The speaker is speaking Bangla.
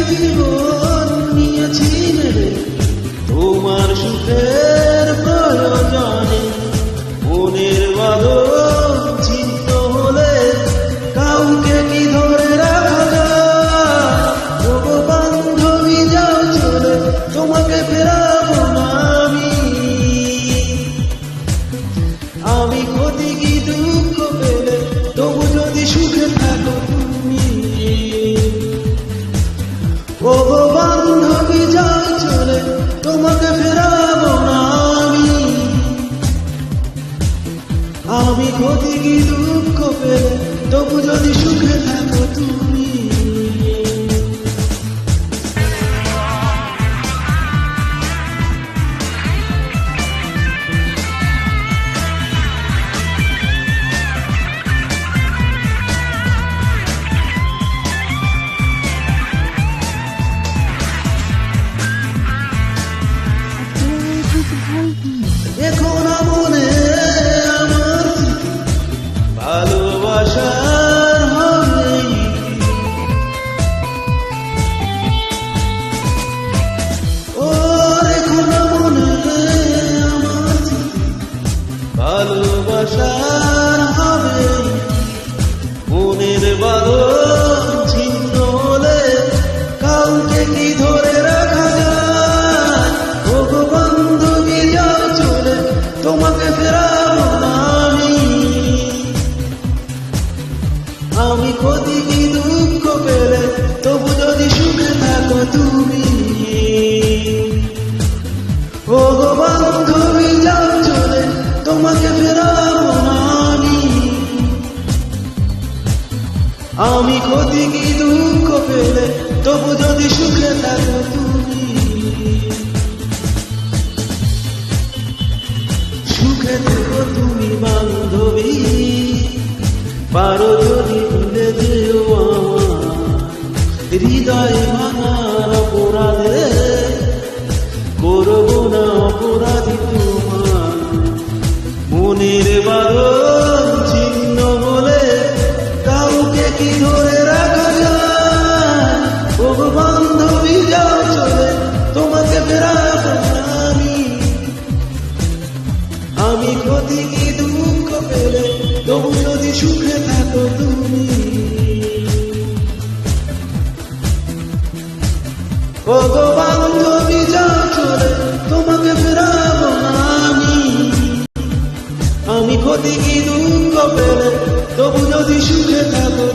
জীবন নিয়েছি নেবে তোমার সুখের প্রয়োজনে। মনের বাঁধন ছিন্ন হলে কাউকে কি ধরে রাখা যায়? তবু বান্ধবী যাও চলে, তোমাকে ফেরাবো না আমি ক্ষতি কি দুঃখ পেলে তবু যদি সুখে থাকো তুমি। ও বান্ধবী যাও চলে, তোমাকে ফেরাবো না আমি ক্ষতি কি দুঃখ পেলে তবু যদি সুখে থাকো তুমি। এখন মনে আমার ভালোবাসার হবে ও এখন মনে আমার ভালোবাসার হবে। মনের বাঁধন ছিন্ন হলে কাউকে কি ধরে রাখা যায়? ও বান্ধবী যাও চলে, তোমাকে ফেরাবো না আমি ক্ষতি কি দুঃখ পেলে তবু যদি সুখে থাকো তুমি। ও বান্ধবী যাও চলে, তোমাকে ফেরাবো না আমি ক্ষতি কি দুঃখ পেলে তবু যদি সুখে থাকো তুমি। সুখে থেকো তুমি বান্ধবী, পারো যদি ভুলে যেও আমার হৃদয় ভাঙার অপরাধে। করবো না অপরাধী তোমার মনের বাঁধন ছিন্ন হলে কাউকে কি ধরে রাখা যায়? ও বান্ধবী যাও চলে, তোমাকে ফেরাবো না আমি ক্ষতি কি দুঃখ পেলে তবু যদি সুখে থাকো তুমি। ও বান্ধবী যাও চলে, তোমাকে ফেরাবো না আমি ক্ষতি কি দুঃখ পেলে তবু যদি সুখে থাকো